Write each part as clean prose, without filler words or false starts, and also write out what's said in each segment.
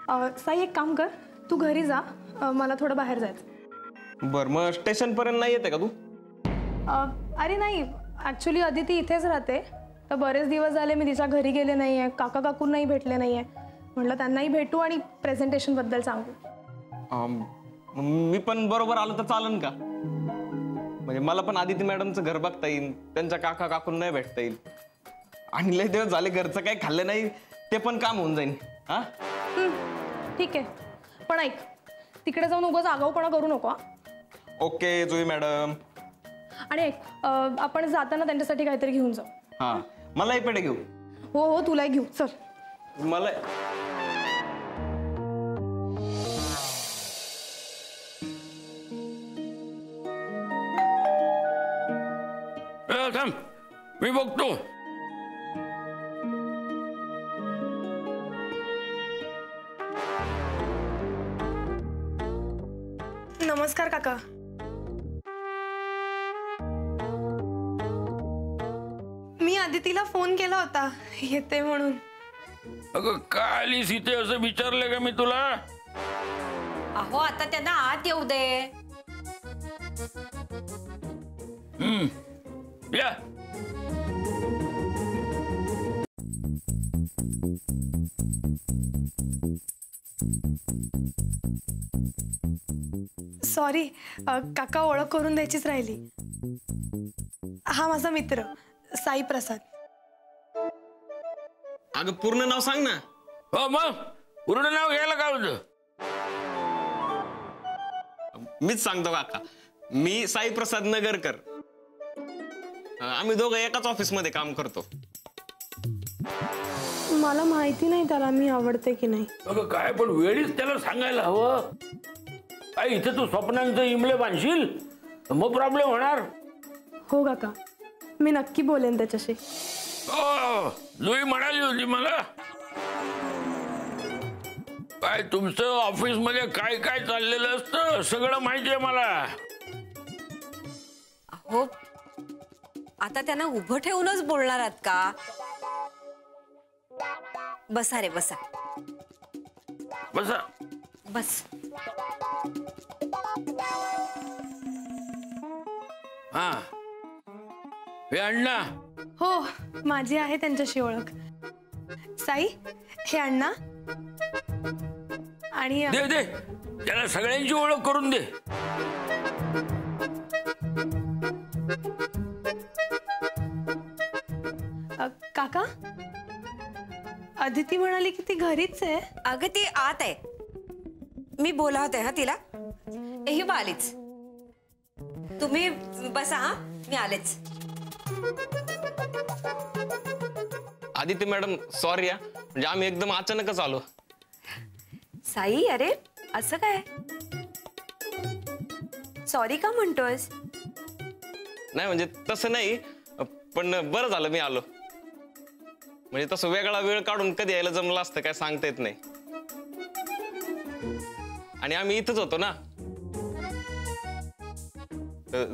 साई एक काम कर, तू घरी जा, मला थोडं बाहेर जायचं. बर, मग स्टेशन पर्यंत नाही येते का तू? अरे नाही, ॲक्च्युली अदिती इथेच राहते. तर बरेच दिवस झाले मी तिच्या घरी गेले नाही आहे, काका काकूंनाही भेटले नाही आहे. म्हटलं त्यांनाही भेटू आणि प्रेझेंटेशनबद्दल सांगू. मी पण बरोबर आलो तर चालेल का? म्हणजे मला पण आदिती मॅडमचं घर बघता येईल, त्यांच्या काका काकूंनाही भेटता येईल. आणि लय दिवस झाले घरचं काही खाल्लं नाही, ते पण काम होऊन जाईल. हा ठीक आहे, पण ऐक, तिकडे जाऊन उगाच आगाऊपणा करू नको. ओके जुई मॅडम. आणि ऐक, आपण जाताना त्यांच्यासाठी काहीतरी घेऊन जाऊ. हा, मलाही पेढे घेऊ. हो हो, तुलाही घेऊ, चल. मला थांब, मी बघतो. नमस्कार काका. मी अदितीला फोन केला होता येते म्हणून. अगं काय आलीस इथे असं विचारलं का मी तुला? अहो आता त्यांना आत येऊ दे. या. सॉरी काका, ओळख करून द्यायचीच राहिली. हा माझा मित्र साई प्रसाद. अगं पूर्ण नाव सांग ना. हो मग पूर्ण नाव घ्यायला काय होतं? मीच सांगतो काका, मी साई प्रसाद नगरकर. आम्ही दोघं एकाच ऑफिस मध्ये काम करतो. मला माहिती नाही त्याला मी आवडते की नाही. अगं काय, पण वेळीच त्याला सांगायला हवं. काय इथे तू स्वप्नांचं इमले बांधशील मग प्रॉब्लेम होणार. हो काका, मी नक्की बोलेन त्याच्याशी. जुई म्हणाली होती मला, काय तुमचं ऑफिस मध्ये काय काय चाललेलं असतं सगळं माहिती आहे मला. हो, आता त्यांना उभं ठेवूनच बोलणार आहात का? बसा रे, बसा बसा. बस. हा, हे अण्णा. हो, माझी आहे त्यांच्याशी ओळख. साई, हे अण्णा. आणि दे दे त्याला सगळ्यांची ओळख करून दे. काका, अदिती म्हणाली की ती घरीच आहे. अगं ती आत आहे, मी बोलावते. हा तिला. ही आलीच. तुम्ही बसा, हा मी आलेच. आदिती मॅडम सॉरी या, म्हणजे आम्ही एकदम अचानकच आलो. साई, अरे असं काय? सॉरी का म्हणतोयस? नाही म्हणजे तसं नाही, पण बरं झालं मी आलो. म्हणजे तसं वेगळा वेळ काढून कधी यायला जमलं असतं काय सांगता येत नाही. आणि आम्ही इथंच होतो ना.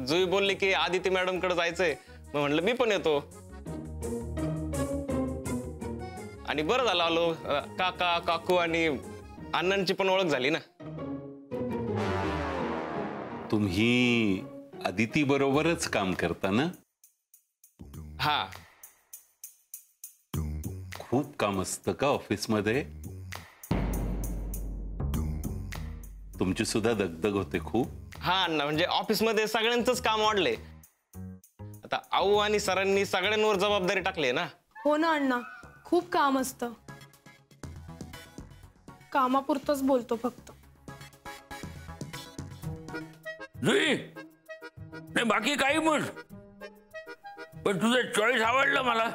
जुई बोलली की आदिती मॅडम कडे जायचंय, मग म्हणलं मी पण येतो. आणि बरं झालं आलो. काका काकू आणि अण्णांची पण ओळख झाली ना. तुम्ही अदिती बरोबरच काम करता ना? हा. खूप काम असतं का ऑफिस मध्ये? तुमची सुद्धा दगदग होते खूप? हा अण्णा, म्हणजे ऑफिस मध्ये सगळ्यांचंच काम वाढलंय आता. आऊ आणि सरांनी सगळ्यांवर जबाबदारी टाकली ना. हो ना अण्णा, खूप काम असतं. कामापुरतच बोलतो फक्त. जुई, नाही बाकी काही म्हण, पण तुझं चॉईस आवडलं मला.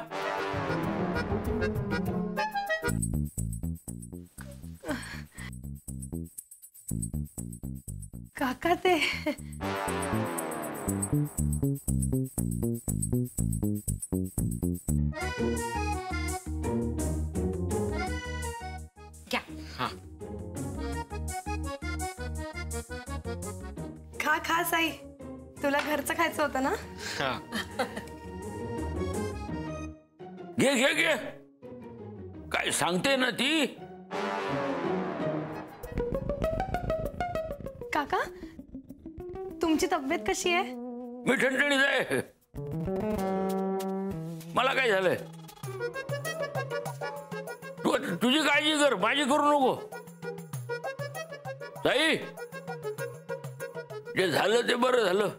काका ते घ्या. खा खा साई, तुला घरचं खायचं होतं ना. हा. घे घे घे, काय सांगते ना ती. काका तुमची तब्येत कशी आहे? मी ठणठणीत आहे. मला काय झालंय? तुझी काळजी कर, माझी करू नको. ताई, जे झालं ते बरं झालं.